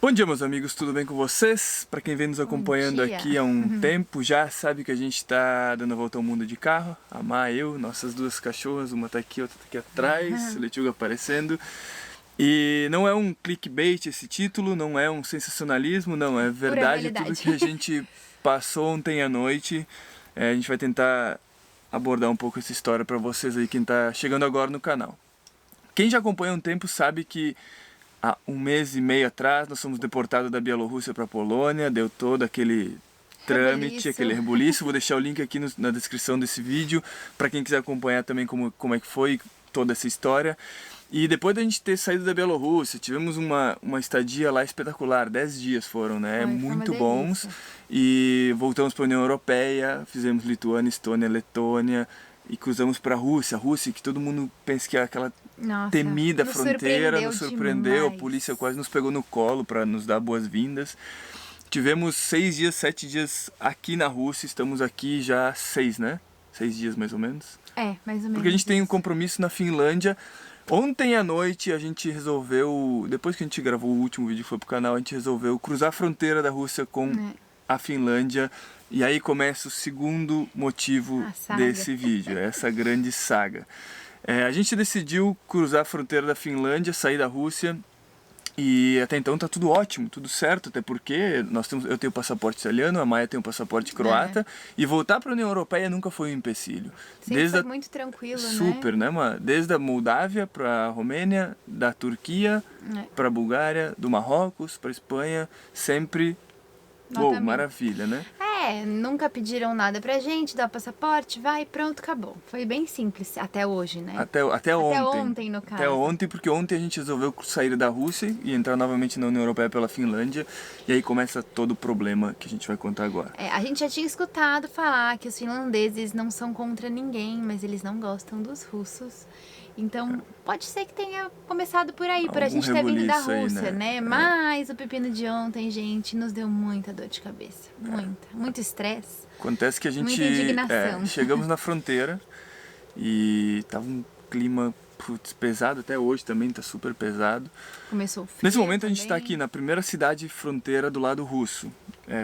Bom dia, meus amigos, tudo bem com vocês? Para quem vem nos acompanhando aqui há um tempo, já sabe que a gente está dando a volta ao mundo de carro. A Má, eu, nossas duas cachorras, uma tá aqui, outra tá aqui atrás, Lechuga aparecendo. E não é um clickbait esse título, não é um sensacionalismo, não, é verdade tudo que a gente passou ontem à noite. A gente vai tentar abordar um pouco essa história para vocês aí, quem tá chegando agora no canal. Quem já acompanha há um tempo sabe que há um mês e meio atrás nós fomos deportados da Bielorrússia para a Polônia, deu todo aquele trâmite, aquele rebuliço. Vou deixar o link aqui na descrição desse vídeo para quem quiser acompanhar também como é que foi toda essa história. E depois da gente ter saído da Bielorrússia, tivemos uma estadia lá espetacular, 10 dias foram, né? Muito bons. E voltamos para a União Europeia, fizemos Lituânia, Estônia, Letônia e cruzamos para a Rússia, que todo mundo pensa que é aquela temida fronteira, nos surpreendeu, demais. A polícia quase nos pegou no colo para nos dar boas-vindas. Tivemos 6 dias, 7 dias aqui na Rússia, estamos aqui já 6, né? 6 dias mais ou menos. Mais ou menos. Porque a gente tem um compromisso na Finlândia. Ontem à noite a gente resolveu, depois que a gente gravou o último vídeo que foi pro canal, a gente resolveu cruzar a fronteira da Rússia com a Finlândia. E aí começa o segundo motivo desse vídeo, essa grande saga. A gente decidiu cruzar a fronteira da Finlândia, sair da Rússia. E até então tá tudo ótimo, tudo certo, até porque eu tenho passaporte italiano, a Maia tem um passaporte croata, e voltar para a União Europeia nunca foi um empecilho. Sim, foi muito tranquilo, super, né? Desde a Moldávia para a Romênia, da Turquia para a Bulgária, do Marrocos para a Espanha, sempre maravilha, né? Nunca pediram nada pra gente, dá o passaporte, vai, pronto, acabou. Foi bem simples, até hoje, né? Até ontem. Até ontem, no caso. Até ontem, porque ontem a gente resolveu sair da Rússia e entrar novamente na União Europeia pela Finlândia. E aí começa todo o problema que a gente vai contar agora. A gente já tinha escutado falar que os finlandeses não são contra ninguém, mas eles não gostam dos russos. Então, pode ser que tenha começado por aí, por a gente ter vindo da Rússia, né? Mas o pepino de ontem, gente, nos deu muita dor de cabeça. Muito estresse. Acontece que a gente muita indignação. Chegamos na fronteira e tava um clima pesado, até hoje também tá super pesado. Começou o frio. Nesse momento também. A gente tá aqui na primeira cidade fronteira do lado russo.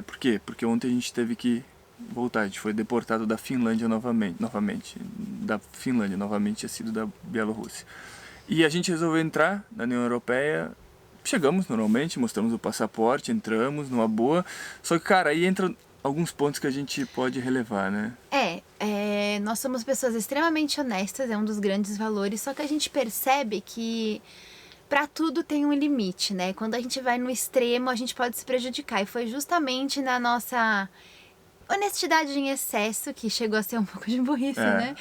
Por quê? Porque ontem a gente teve que voltar, a gente foi deportado da Finlândia novamente. Da Finlândia, novamente tinha sido da Bielorrússia. E a gente resolveu entrar na União Europeia, chegamos normalmente, mostramos o passaporte, entramos numa boa, só que, cara, aí entra alguns pontos que a gente pode relevar, né? Nós somos pessoas extremamente honestas, é um dos grandes valores, só que a gente percebe que pra tudo tem um limite, né? Quando a gente vai no extremo, a gente pode se prejudicar, e foi justamente na nossa honestidade em excesso, que chegou a ser um pouco de burrice, né?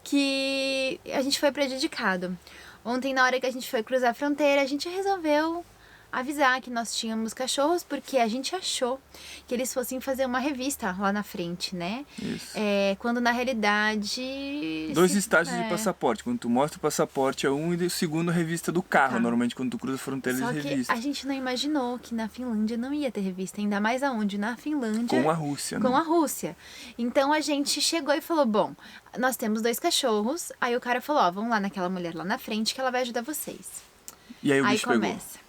Que a gente foi prejudicado. Ontem, na hora que a gente foi cruzar a fronteira, a gente resolveu avisar que nós tínhamos cachorros, porque a gente achou que eles fossem fazer uma revista lá na frente, né? Isso. Quando na realidade... 2 estágios de passaporte. Quando tu mostra o passaporte é um, e o segundo a revista do carro. Normalmente quando tu cruza a fronteira de revista. Só que a gente não imaginou que na Finlândia não ia ter revista, ainda mais aonde? Na Finlândia. Com a Rússia, né? Com a Rússia. Então a gente chegou e falou, bom, nós temos 2 cachorros, aí o cara falou, vamos lá naquela mulher lá na frente que ela vai ajudar vocês. E aí o bicho começa.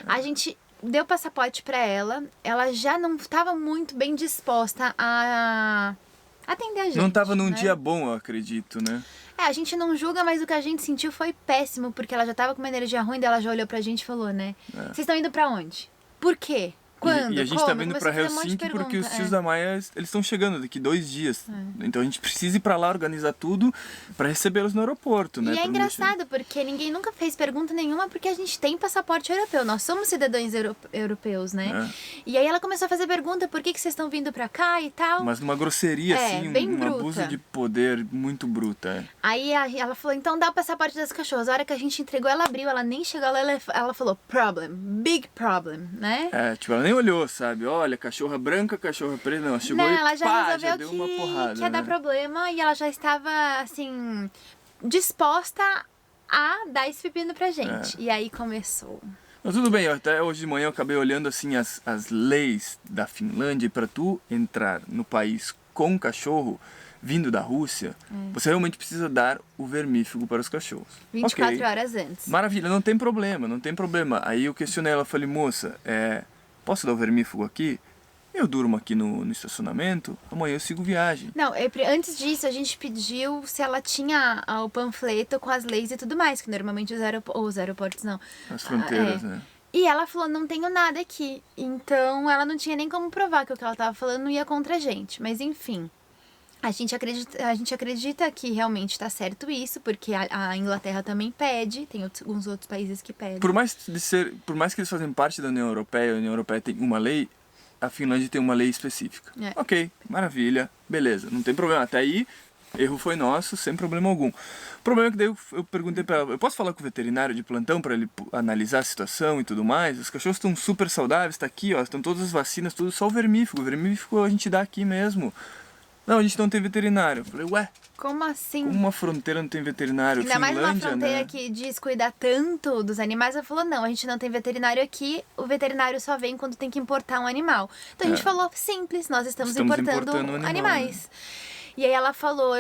A gente deu passaporte pra ela, ela já não estava muito bem disposta a atender a gente. Não estava num dia bom, eu acredito, né? A gente não julga, mas o que a gente sentiu foi péssimo, porque ela já estava com uma energia ruim, daí ela já olhou pra gente e falou, né? Vocês estão indo pra onde? Por quê? Quando? E a gente Como? tá vindo pra Helsinki porque os tios da Maia, eles estão chegando daqui 2 dias. Então a gente precisa ir pra lá, organizar tudo pra recebê-los no aeroporto, né? E é engraçado, porque ninguém nunca fez pergunta nenhuma, porque a gente tem passaporte europeu. Nós somos cidadãos europeus, né? E aí ela começou a fazer pergunta, por que vocês estão vindo pra cá e tal. Mas numa grosseria, assim, bem um bruta. abuso de poder muito bruta. Aí ela falou, então dá o passaporte das cachorras. A hora que a gente entregou, ela abriu, ela nem chegou lá, ela falou, problem, big problem, né? Tipo, ela nem olhou, sabe? Olha, cachorra branca, cachorra preta, não, ela chegou e ela já resolveu deu uma porrada, que ia dar problema, e ela já estava, assim, disposta a dar esse pepino pra gente. E aí começou. Mas tudo bem, até hoje de manhã eu acabei olhando, assim, as leis da Finlândia, e pra tu entrar no país com cachorro, vindo da Rússia, você realmente precisa dar o vermífugo para os cachorros. 24 Ok. horas antes. Maravilha, não tem problema, não tem problema. Aí eu questionei ela, falei, moça, posso dar o vermífugo aqui? Eu durmo aqui no estacionamento, amanhã eu sigo viagem. Não, antes disso a gente pediu se ela tinha o panfleto com as leis e tudo mais, que normalmente os aeroportos não. As fronteiras, né? E ela falou, não tenho nada aqui. Então ela não tinha nem como provar que o que ela tava falando não ia contra a gente. Mas enfim, a gente acredita que realmente tá certo isso, porque a Inglaterra também pede, tem alguns outros países que pedem. Por mais que eles fazem parte da União Europeia, a União Europeia tem uma lei, a Finlândia tem uma lei específica. Ok, maravilha, beleza, não tem problema. Até aí, erro foi nosso, sem problema algum. O problema é que daí eu perguntei pra ela, eu posso falar com o veterinário de plantão para ele analisar a situação e tudo mais? Os cachorros estão super saudáveis, tá aqui, ó, estão todas as vacinas, tudo, só o vermífugo. O vermífugo a gente dá aqui mesmo. Não, a gente não tem veterinário. Eu falei, ué, como assim? como uma fronteira não tem veterinário? Ainda mais uma Finlândia, fronteira né? que diz cuidar tanto dos animais. Ela falou, não, a gente não tem veterinário aqui, o veterinário só vem quando tem que importar um animal. Então a gente falou, simples, nós estamos importando um animal, animais. né? E aí ela falou,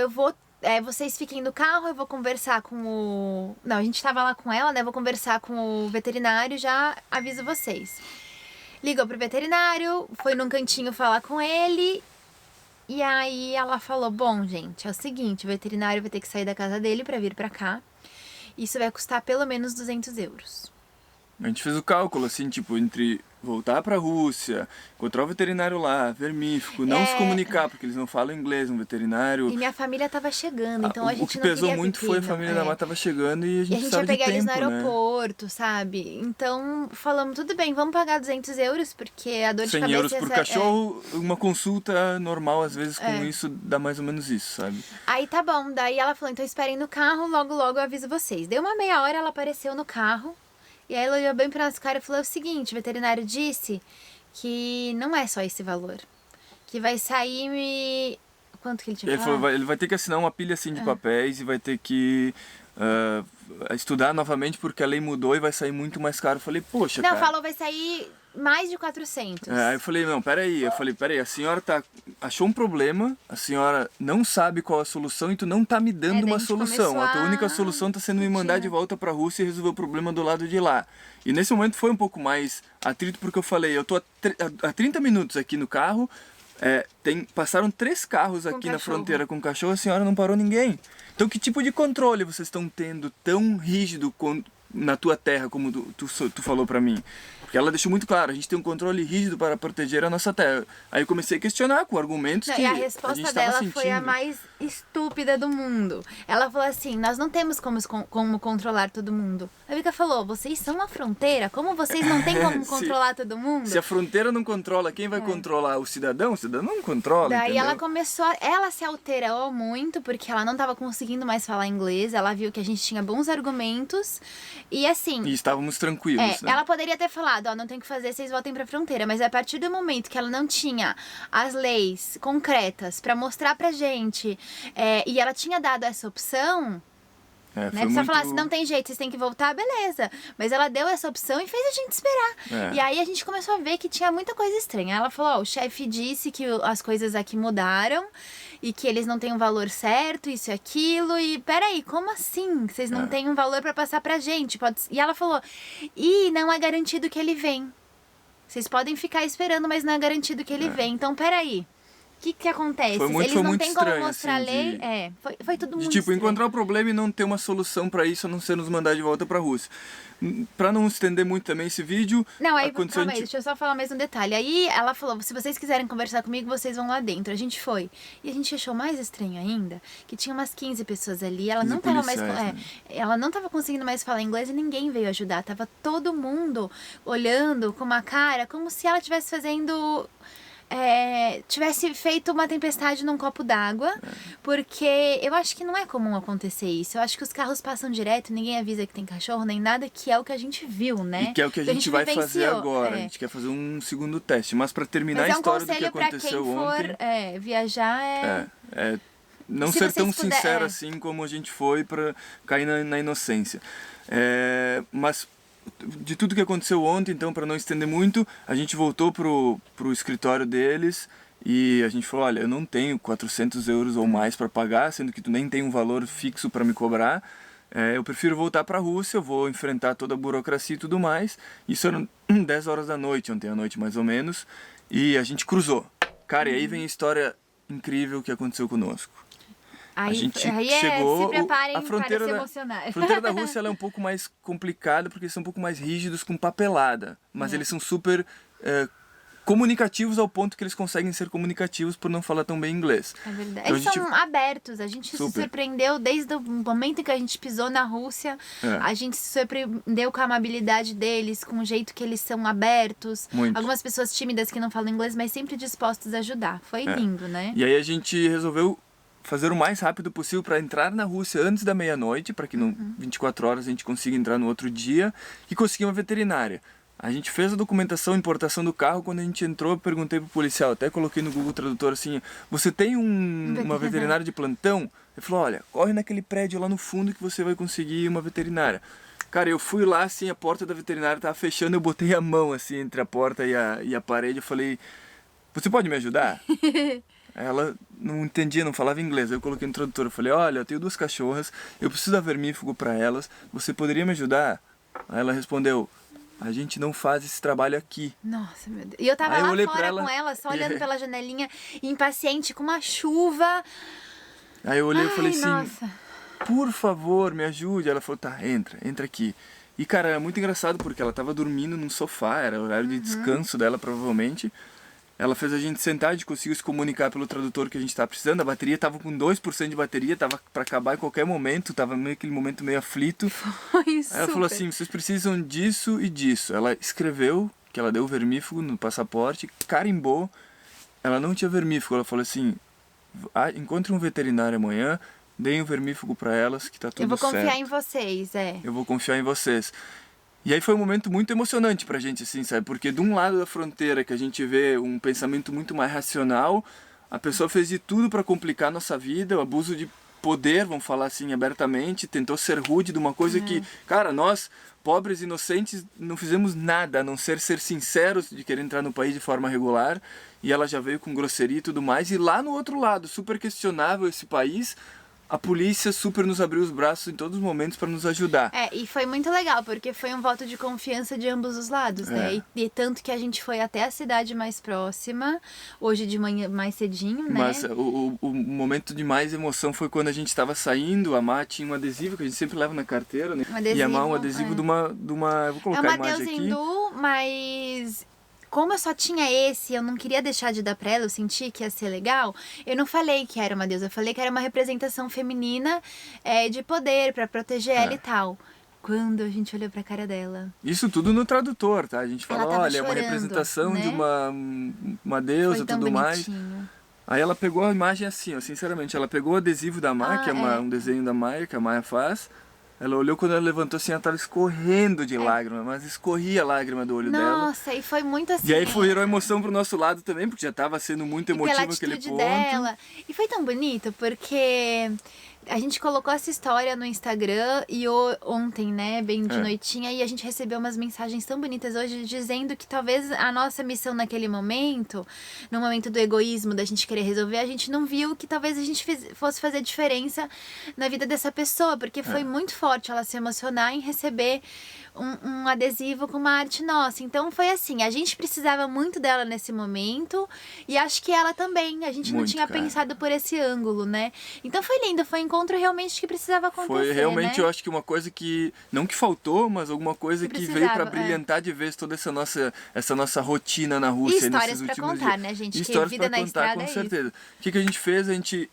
vocês fiquem no carro, eu vou conversar com o... Não, a gente tava lá com ela, né? Eu vou conversar com o veterinário, já aviso vocês. Ligou pro veterinário, foi num cantinho falar com ele. E aí ela falou, bom, gente, é o seguinte, o veterinário vai ter que sair da casa dele pra vir pra cá. Isso vai custar pelo menos 200 euros. A gente fez o cálculo, assim, tipo, entre voltar pra Rússia, encontrar o veterinário lá, vermífugo, não se comunicar, porque eles não falam inglês, um veterinário... E minha família tava chegando, então a gente não O que pesou queria muito foi a família da Má tava chegando e a E a gente gente precisava ia de pegar eles no tempo, né? aeroporto, sabe? Então, falamos, tudo bem, vamos pagar 200 euros, porque a dor de 100 cabeça... euros por cachorro, uma consulta normal, às vezes, com isso, dá mais ou menos isso, sabe? Aí tá bom, daí ela falou, então esperem no carro, logo logo eu aviso vocês. Deu uma meia hora, ela apareceu no carro, e aí ela olhou bem pra nossa cara e falou o seguinte, o veterinário disse que não é só esse valor, que vai sair... Quanto que ele tinha Ele falado? falou, ele vai ter que assinar uma pilha assim de papéis e vai ter que estudar novamente porque a lei mudou e vai sair muito mais caro. Eu falei, poxa, Não, cara. falou vai sair mais de 400. Aí eu falei, não, peraí. Eu falei, peraí, a senhora achou um problema, a senhora não sabe qual a solução e tu não tá me dando daí a uma gente solução. começou A tua a única solução tá sendo me mandar de volta pra Rússia e resolver o problema do lado de lá. E nesse momento foi um pouco mais atrito porque eu falei, eu tô há 30 minutos aqui no carro, passaram 3 carros aqui na fronteira com cachorro, a senhora não parou ninguém. Então que tipo de controle vocês estão tendo tão rígido na tua terra como tu falou pra mim? Porque ela deixou muito claro, a gente tem um controle rígido para proteger a nossa terra. Aí eu comecei a questionar com argumentos que E a a gente resposta estava dela sentindo. foi a mais estúpida do mundo. Ela falou assim, nós não temos como controlar todo mundo. A Vika falou, vocês são uma fronteira, como vocês não têm como controlar todo mundo? Se a fronteira não controla, quem vai controlar? O cidadão? O cidadão não controla, Daí entendeu? ela começou, ela se alterou muito, porque ela não estava conseguindo mais falar inglês, ela viu que a gente tinha bons argumentos, e assim... E estávamos tranquilos, né? Ela poderia ter falado, ó, não tem o que fazer, vocês voltem pra fronteira, mas a partir do momento que ela não tinha as leis concretas pra mostrar pra gente, e ela tinha dado essa opção... Foi Né? Se ela falasse, não tem jeito, vocês têm que voltar, beleza. Mas ela deu essa opção e fez a gente esperar. E aí a gente começou a ver que tinha muita coisa estranha. Ela falou, ó, o chefe disse que as coisas aqui mudaram e que eles não têm um valor certo, isso e aquilo. E peraí, como assim? Vocês não têm um valor pra passar pra gente? E ela falou, e não é garantido que ele vem. Vocês podem ficar esperando, mas não é garantido que ele vem. Então, peraí. O que acontece? Eles não têm como mostrar assim, a lei. Foi tudo muito tipo, estranho. encontrar o problema e não ter uma solução pra isso, a não ser nos mandar de volta pra Rússia. Pra não estender muito também esse vídeo... Não, aí, calma aí, deixa eu só falar mais um detalhe. Aí ela falou, se vocês quiserem conversar comigo, vocês vão lá dentro. A gente foi. E a gente achou mais estranho ainda, que tinha umas 15 pessoas ali, ela não tava mais... ela não tava conseguindo mais falar inglês e ninguém veio ajudar. Tava todo mundo olhando com uma cara, como se ela estivesse fazendo... tivesse feito uma tempestade num copo d'água, porque eu acho que não é comum acontecer isso. Eu acho que os carros passam direto, ninguém avisa que tem cachorro, nem nada, que é o que a gente viu, né? E que é o que a gente vai fazer agora. A gente quer fazer um segundo teste. Mas pra terminar a história do que aconteceu ontem... viajar não ser tão sincero assim como a gente foi pra cair na inocência. Mas... de tudo que aconteceu ontem, então, para não estender muito, a gente voltou pro escritório deles E a gente falou, olha, eu não tenho 400 euros ou mais para pagar, sendo que tu nem tem um valor fixo para me cobrar. Eu prefiro voltar para a Rússia, eu vou enfrentar toda a burocracia e tudo mais. Isso eram 10 horas da noite, ontem à noite mais ou menos. E a gente cruzou. Cara, e aí vem a história incrível que aconteceu conosco. Aí, a gente chegou, se preparem a fronteira para se emocionar. A fronteira da Rússia ela é um pouco mais complicada porque eles são um pouco mais rígidos com papelada, mas eles são super comunicativos ao ponto que eles conseguem ser comunicativos por não falar tão bem inglês. É verdade. Então, eles são abertos, a gente se surpreendeu desde o momento que a gente pisou na Rússia, a gente se surpreendeu com a amabilidade deles, com o jeito que eles são abertos. Muito. Algumas pessoas tímidas que não falam inglês, mas sempre dispostos a ajudar. Foi lindo, né? E aí a gente resolveu fazer o mais rápido possível para entrar na Rússia antes da meia-noite, para que em 24 horas a gente consiga entrar no outro dia e conseguir uma veterinária. A gente fez a documentação, importação do carro, quando a gente entrou eu perguntei pro policial, até coloquei no Google Tradutor assim, você tem uma veterinária de plantão? Ele falou, olha, corre naquele prédio lá no fundo que você vai conseguir uma veterinária. Cara, eu fui lá assim, a porta da veterinária estava fechando, eu botei a mão assim entre a porta e a parede, eu falei, você pode me ajudar? Ela não entendia, não falava inglês. Aí eu coloquei no tradutor, eu falei, olha, eu tenho 2 cachorras, eu preciso dar vermífugo para elas, você poderia me ajudar? Aí ela respondeu, a gente não faz esse trabalho aqui. Nossa, meu Deus. E eu tava lá fora com ela, só olhando pela janelinha, impaciente, com uma chuva. Aí eu olhei e falei assim, nossa. Por favor, me ajude. Ela falou, tá, entra aqui. E cara, era muito engraçado porque ela tava dormindo num sofá, era o horário de descanso dela provavelmente. Ela fez a gente sentar, a gente conseguiu se comunicar pelo tradutor que a gente estava precisando. A bateria estava com 2% de bateria, estava para acabar em qualquer momento, estava meio aquele momento meio aflito. Foi Aí ela falou assim, vocês precisam disso e disso. Ela escreveu que ela deu vermífugo no passaporte, carimbou. Ela não tinha vermífugo, ela falou assim, encontre um veterinário amanhã, deem o vermífugo para elas que tá tudo certo. Eu vou confiar em vocês, Eu vou confiar em vocês. E aí foi um momento muito emocionante pra gente, assim, sabe? Porque de um lado da fronteira que a gente vê um pensamento muito mais racional, a pessoa fez de tudo pra complicar a nossa vida, o abuso de poder, vamos falar assim, abertamente, tentou ser rude de uma coisa que, cara, nós, pobres inocentes, não fizemos nada, a não ser sinceros de querer entrar no país de forma regular, e ela já veio com grosseria e tudo mais, e lá no outro lado, super questionável esse país, a polícia super nos abriu os braços em todos os momentos para nos ajudar. E foi muito legal, porque foi um voto de confiança de ambos os lados, né? E tanto que a gente foi até a cidade mais próxima, hoje de manhã mais cedinho, né? Mas o momento de mais emoção foi quando a gente estava saindo, a Má tinha um adesivo que a gente sempre leva na carteira, né? E a Má um adesivo de uma... Eu vou colocar a imagem aqui. É uma Deus hindu, mas... Como eu só tinha esse, eu não queria deixar de dar pra ela, eu senti que ia ser legal, eu não falei que era uma deusa, eu falei que era uma representação feminina de poder, pra proteger ela e tal. Quando a gente olhou pra cara dela... Isso tudo no tradutor, tá? A gente falou, olha, é uma representação, né? De uma deusa e tudo mais. Aí ela pegou a imagem assim, ó, sinceramente, ela pegou o adesivo da Maia, que é um desenho da Maia, que a Maia faz. Ela olhou, quando ela levantou assim, ela tava escorrendo de lágrima, mas escorria a lágrima do olho dela. Nossa, e foi muito assim... E aí virou emoção pro nosso lado também, porque já tava sendo muito emotivo aquele ponto. Dela. E foi tão bonito, porque... A gente colocou essa história no Instagram e ontem, né, bem de noitinha, e a gente recebeu umas mensagens tão bonitas hoje dizendo que talvez a nossa missão naquele momento, no momento do egoísmo, da gente querer resolver, a gente não viu que talvez a gente fosse fazer diferença na vida dessa pessoa, porque foi muito forte ela se emocionar em receber um adesivo com uma arte nossa. Então foi assim, a gente precisava muito dela nesse momento e acho que ela também, a gente não tinha pensado por esse ângulo, né? Então foi lindo, foi um encontro realmente que precisava acontecer, foi realmente, né? Eu acho que uma coisa que, não que faltou, mas alguma coisa que veio para brilhantar de vez toda essa nossa rotina na Rússia. E histórias para contar, né, gente? E histórias para contar, com certeza. O que a gente fez? A gente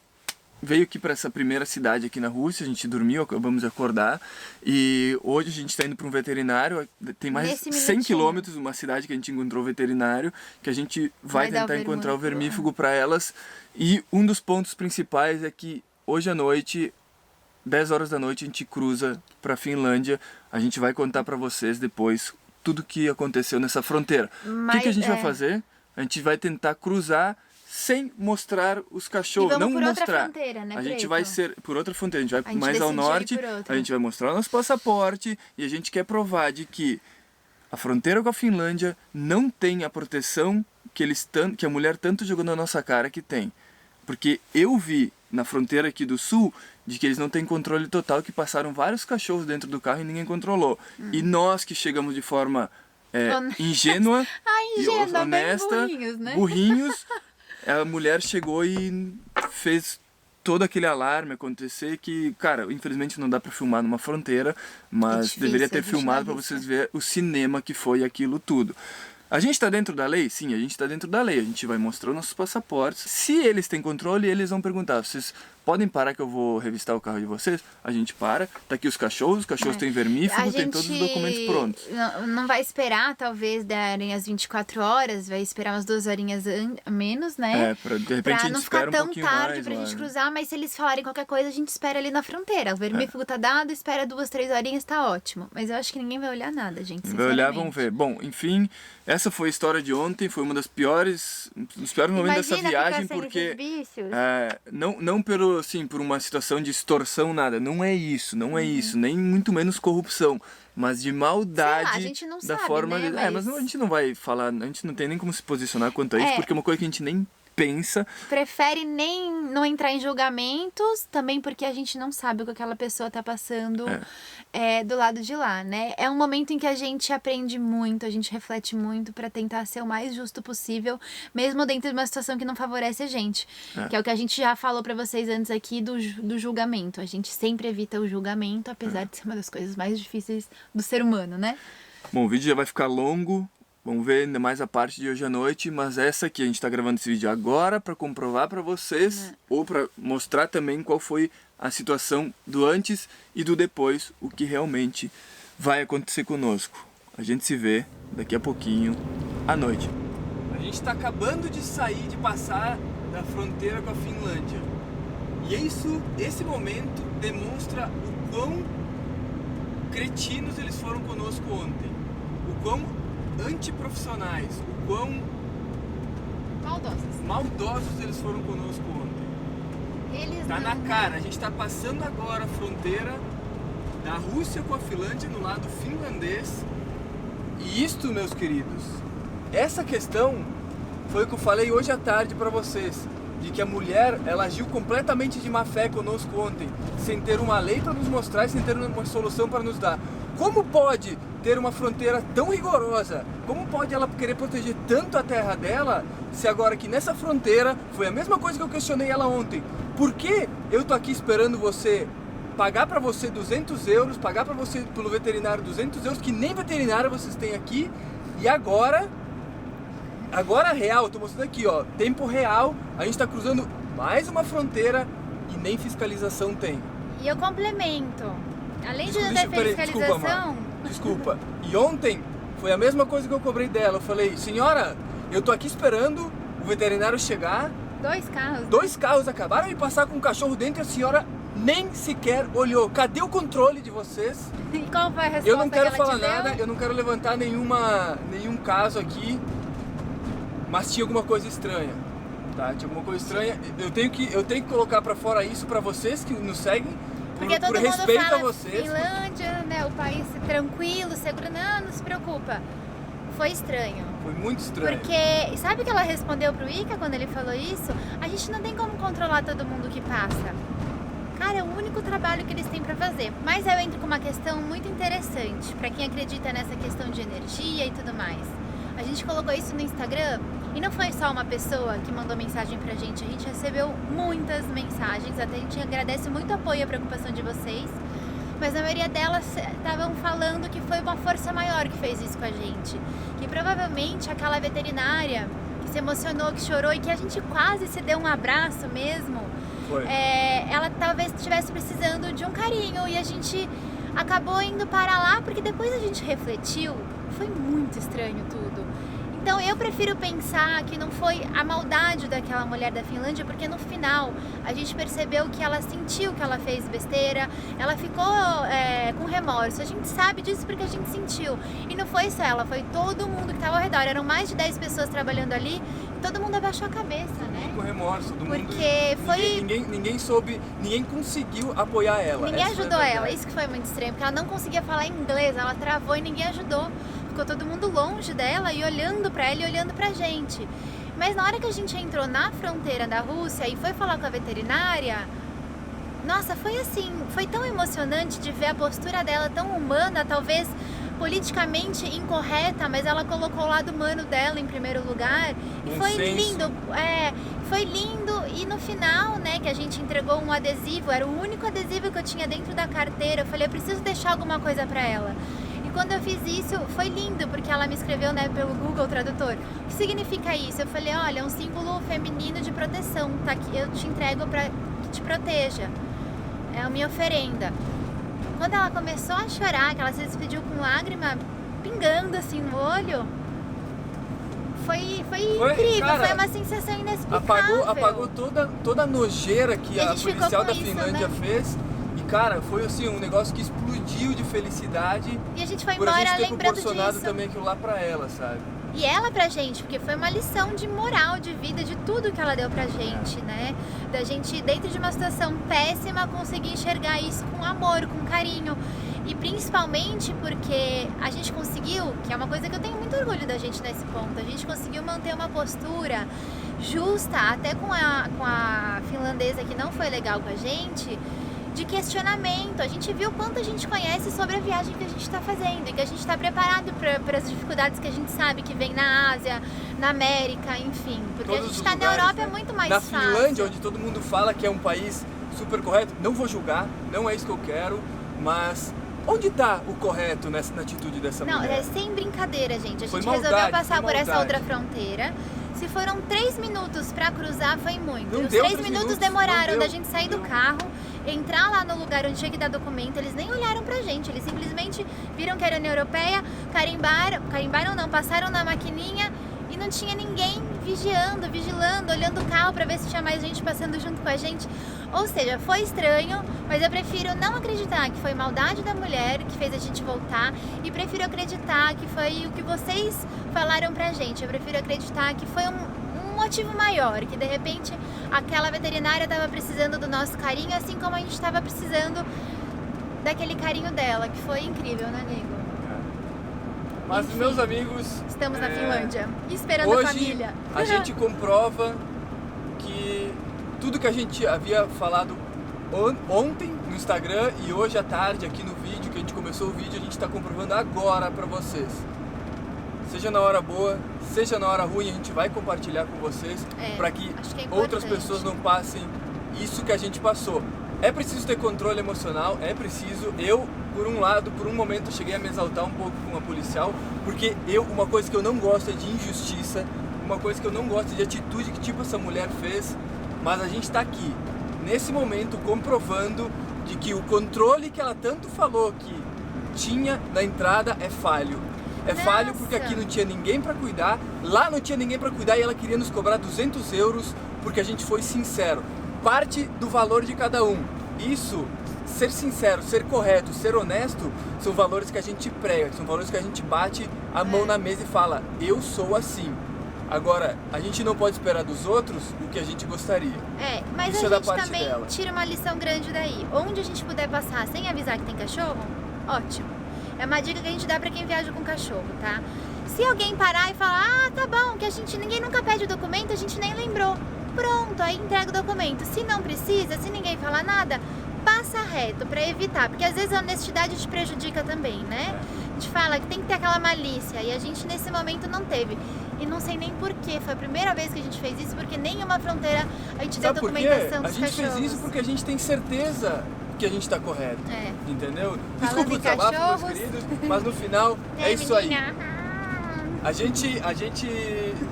veio aqui para essa primeira cidade aqui na Rússia, a gente dormiu, acabamos de acordar, e hoje a gente está indo para um veterinário, tem mais 100 quilômetros, uma cidade que a gente encontrou veterinário, que a gente vai tentar encontrar o vermífugo para elas, e um dos pontos principais é que hoje à noite, 10 horas da noite, a gente cruza para a Finlândia, a gente vai contar para vocês depois tudo que aconteceu nessa fronteira. O que a gente vai fazer? A gente vai tentar cruzar sem mostrar os cachorros, não mostrar. Outra fronteira, né, a gente vai ser por outra fronteira, a gente vai mais ao norte, a gente vai mostrar o nosso passaporte e a gente quer provar de que a fronteira com a Finlândia não tem a proteção que a mulher tanto jogou na nossa cara que tem. Porque eu vi na fronteira aqui do sul de que eles não têm controle total, que passaram vários cachorros dentro do carro e ninguém controlou. E nós que chegamos de forma ingênua e honesta, burrinhos, a mulher chegou e fez todo aquele alarme acontecer que, cara, infelizmente não dá pra filmar numa fronteira, mas difícil, deveria ter filmado pra vocês verem o cinema que foi aquilo tudo. A gente tá dentro da lei? Sim, a gente tá dentro da lei. A gente vai mostrar nossos passaportes. Se eles têm controle, eles vão perguntar: vocês podem parar que eu vou revistar o carro de vocês? A gente para. Tá aqui os cachorros têm vermífugo, tem todos os documentos prontos. Não vai esperar, talvez, darem as 24 horas, vai esperar umas 2 horinhas menos, né? De repente a gente espera um pouquinho mais. Pra não ficar tão tarde pra gente cruzar, mas se eles falarem qualquer coisa, a gente espera ali na fronteira. O vermífugo tá dado, espera 2, 3 horinhas, tá ótimo. Mas eu acho que ninguém vai olhar nada, gente, vai olhar, vamos ver. Bom, enfim, essa foi a história de ontem, foi uma dos piores momentos dessa viagem, porque não pelo, assim, por uma situação de extorsão, nada, não é isso, nem muito menos corrupção, mas de maldade. Sei lá, a gente não da sabe, forma né? Mas a gente não vai falar, a gente não tem nem como se posicionar quanto a isso, porque é uma coisa que a gente nem pensa. Prefere nem não entrar em julgamentos, também porque a gente não sabe o que aquela pessoa tá passando do lado de lá, né? É um momento em que a gente aprende muito, a gente reflete muito pra tentar ser o mais justo possível, mesmo dentro de uma situação que não favorece a gente. Que é o que a gente já falou pra vocês antes aqui do julgamento. A gente sempre evita o julgamento, apesar de ser uma das coisas mais difíceis do ser humano, né? Bom, o vídeo já vai ficar longo. Vamos ver ainda mais a parte de hoje à noite, mas essa aqui, a gente está gravando esse vídeo agora para comprovar para vocês, ou para mostrar também qual foi a situação do antes e do depois, o que realmente vai acontecer conosco. A gente se vê daqui a pouquinho à noite. A gente está acabando de sair, de passar da fronteira com a Finlândia. E esse momento demonstra o quão cretinos eles foram conosco ontem, o quão antiprofissionais, o quão maldosos eles foram conosco ontem. Tá na cara, a gente tá passando agora a fronteira da Rússia com a Finlândia no lado finlandês. E isto, meus queridos, essa questão foi o que eu falei hoje à tarde pra vocês, de que a mulher, ela agiu completamente de má fé conosco ontem, sem ter uma lei para nos mostrar e sem ter uma solução para nos dar. Como pode ter uma fronteira tão rigorosa? Como pode ela querer proteger tanto a terra dela, se agora que nessa fronteira foi a mesma coisa que eu questionei ela ontem? Por que eu tô aqui esperando você pagar para você 200 euros, pagar para você pelo veterinário 200 euros, que nem veterinário vocês têm aqui, e agora real, eu tô mostrando aqui, ó, tempo real, a gente tá cruzando mais uma fronteira e nem fiscalização tem. E eu complemento, além de não ter fiscalização... Desculpa, e ontem foi a mesma coisa que eu cobrei dela, eu falei: senhora, eu tô aqui esperando o veterinário chegar. 2 carros. 2 carros acabaram de passar com um cachorro dentro e a senhora nem sequer olhou. Cadê o controle de vocês? E qual foi a resposta? Eu não quero falar nada, eu não quero levantar nenhum caso aqui, mas tinha alguma coisa estranha, tá? Tinha alguma coisa estranha. Eu tenho que colocar pra fora isso pra vocês que nos seguem, porque todo por mundo respeito fala a vocês. Finlândia, né, o país tranquilo, seguro. Não se preocupa. Foi estranho. Foi muito estranho. Porque, sabe o que ela respondeu pro Ica quando ele falou isso? A gente não tem como controlar todo mundo que passa. Cara, é o único trabalho que eles têm pra fazer. Mas eu entro com uma questão muito interessante, pra quem acredita nessa questão de energia e tudo mais. A gente colocou isso no Instagram e não foi só uma pessoa que mandou mensagem pra gente. A gente recebeu muitas mensagens, até a gente agradece muito o apoio e a preocupação de vocês. Mas a maioria delas estavam falando que foi uma força maior que fez isso com a gente. Que provavelmente aquela veterinária que se emocionou, que chorou e que a gente quase se deu um abraço mesmo, ela talvez estivesse precisando de um carinho. E a gente acabou indo para lá porque depois a gente refletiu, foi muito estranho tudo. Então eu prefiro pensar que não foi a maldade daquela mulher da Finlândia, porque no final a gente percebeu que ela sentiu que ela fez besteira, ela ficou com remorso. A gente sabe disso porque a gente sentiu. E não foi só ela, foi todo mundo que estava ao redor. Eram mais de 10 pessoas trabalhando ali e todo mundo abaixou a cabeça, né? Com remorso, todo mundo. Porque foi... Ninguém soube, ninguém conseguiu apoiar ela. Ninguém ajudou ela, isso que foi muito estranho, porque ela não conseguia falar inglês, ela travou e ninguém ajudou. Ficou todo mundo longe dela e olhando pra ela e olhando pra gente. Mas na hora que a gente entrou na fronteira da Rússia e foi falar com a veterinária, nossa, foi assim, foi tão emocionante de ver a postura dela tão humana, talvez politicamente incorreta, mas ela colocou o lado humano dela em primeiro lugar. E foi lindo, foi lindo. E no final, né, que a gente entregou um adesivo, era o único adesivo que eu tinha dentro da carteira. Eu falei, eu preciso deixar alguma coisa pra ela. E quando eu fiz isso, foi lindo, porque ela me escreveu, né, pelo Google Tradutor. O que significa isso? Eu falei, olha, é um símbolo feminino de proteção, tá aqui, eu te entrego pra que te proteja. É a minha oferenda. Quando ela começou a chorar, que ela se despediu com lágrima pingando assim no olho, foi incrível, cara, foi uma sensação inexplicável. Apagou toda a nojeira que a policial da Finlândia, né, fez. E cara, foi assim, um negócio que explodiu de felicidade. E a gente foi por embora a gente ter lembrando proporcionado disso. também aquilo lá pra ela, sabe? E ela pra gente, porque foi uma lição de moral, de vida, de tudo que ela deu pra gente, né? Da gente, dentro de uma situação péssima, conseguir enxergar isso com amor, com carinho. E principalmente porque a gente conseguiu, que é uma coisa que eu tenho muito orgulho da gente nesse ponto, a gente conseguiu manter uma postura justa, até com a finlandesa que não foi legal com a gente, de questionamento. A gente viu quanto a gente conhece sobre a viagem que a gente está fazendo e que a gente está preparado para as dificuldades que a gente sabe que vem na Ásia, na América, enfim. Porque Todos a gente os está na lugares, Europa, né? É muito mais na fácil. Na Finlândia, onde todo mundo fala que é um país super correto, não vou julgar, não é isso que eu quero, mas onde está o correto na atitude dessa mulher? Não, é sem brincadeira, gente. A gente maldade, resolveu passar por essa outra fronteira. Se foram 3 minutos para cruzar, foi muito. Não Os deu 3 minutos demoraram da gente sair não do carro, entrar lá no lugar onde tinha que dar documento. Eles nem olharam pra gente, eles simplesmente viram que era União Europeia, carimbaram não, passaram na maquininha e não tinha ninguém vigilando, olhando o carro pra ver se tinha mais gente passando junto com a gente. Ou seja, foi estranho, mas eu prefiro não acreditar que foi maldade da mulher que fez a gente voltar e prefiro acreditar que foi o que vocês falaram pra gente. Eu prefiro acreditar que foi um motivo maior, que de repente aquela veterinária estava precisando do nosso carinho, assim como a gente estava precisando daquele carinho dela, que foi incrível, né, amigo? Mas, enfim, meus amigos, estamos na Finlândia, esperando hoje a família. A gente comprova que tudo que a gente havia falado ontem no Instagram e hoje à tarde aqui no vídeo, que a gente começou o vídeo, a gente está comprovando agora para vocês. Seja na hora boa, seja na hora ruim, a gente vai compartilhar com vocês para que outras pessoas não passem isso que a gente passou. É preciso ter controle emocional, é preciso. Eu, por um lado, por um momento, cheguei a me exaltar um pouco com a policial, porque uma coisa que eu não gosto é de injustiça, uma coisa que eu não gosto é de atitude que tipo essa mulher fez, mas a gente está aqui, nesse momento, comprovando de que o controle que ela tanto falou que tinha na entrada é falho. É falho porque aqui não tinha ninguém para cuidar, lá não tinha ninguém para cuidar e ela queria nos cobrar 200 euros porque a gente foi sincero. Parte do valor de cada um. Isso, ser sincero, ser correto, ser honesto, são valores que a gente prega, são valores que a gente bate a mão na mesa e fala, eu sou assim. Agora, a gente não pode esperar dos outros o que a gente gostaria. Mas isso a gente também dela. Tira uma lição grande daí. Onde a gente puder passar sem avisar que tem cachorro, ótimo. É uma dica que a gente dá pra quem viaja com cachorro, tá? Se alguém parar e falar, tá bom, que ninguém nunca pede o documento, a gente nem lembrou. Pronto, aí entrega o documento. Se não precisa, se ninguém falar nada, passa reto pra evitar, porque às vezes a honestidade te prejudica também, né? A gente fala que tem que ter aquela malícia e a gente nesse momento não teve. E não sei nem porquê, foi a primeira vez que a gente fez isso, porque nenhuma fronteira a gente deu documentação dos cachorros. A gente fez isso porque a gente tem certeza que a gente tá correto, entendeu? Desculpa o desabafo, meus queridos, mas no final é isso aí. A gente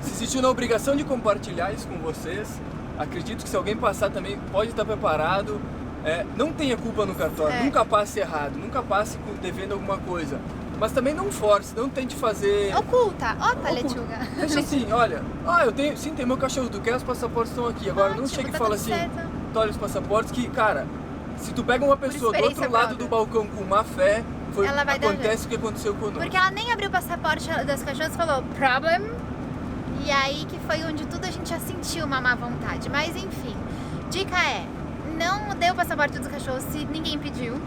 se sentiu na obrigação de compartilhar isso com vocês. Acredito que se alguém passar também pode estar preparado. Não tenha culpa no cartório, nunca passe errado, nunca passe devendo alguma coisa. Mas também não force, não tente fazer... Oculta, lechuga. Deixa assim, olha, eu tenho, sim, tem meu cachorro, tu quer, os passaportes estão aqui. Agora não chega e fala assim, olha os passaportes, que, cara, se tu pega uma pessoa do outro lado do balcão com má fé, acontece o que aconteceu conosco. Porque ela nem abriu o passaporte das cachorras e falou, problem. E aí que foi onde tudo a gente já sentiu uma má vontade. Mas enfim, dica não dê o passaporte dos cachorros se ninguém pediu.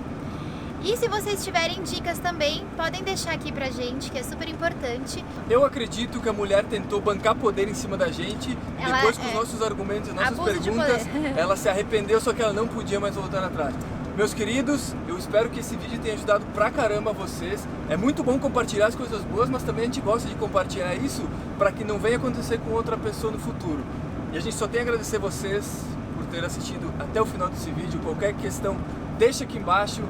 E se vocês tiverem dicas também, podem deixar aqui pra gente, que é super importante. Eu acredito que a mulher tentou bancar poder em cima da gente, e depois com os nossos argumentos e nossas perguntas, ela se arrependeu, só que ela não podia mais voltar atrás. Meus queridos, eu espero que esse vídeo tenha ajudado pra caramba vocês. É muito bom compartilhar as coisas boas, mas também a gente gosta de compartilhar isso para que não venha acontecer com outra pessoa no futuro. E a gente só tem a agradecer vocês por terem assistido até o final desse vídeo. Qualquer questão, deixa aqui embaixo.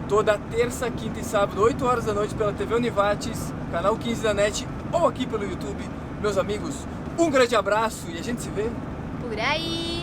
Toda terça, quinta e sábado, 8 horas da noite pela TV Univates, canal 15 da NET ou aqui pelo YouTube. Meus amigos, um grande abraço e a gente se vê por aí!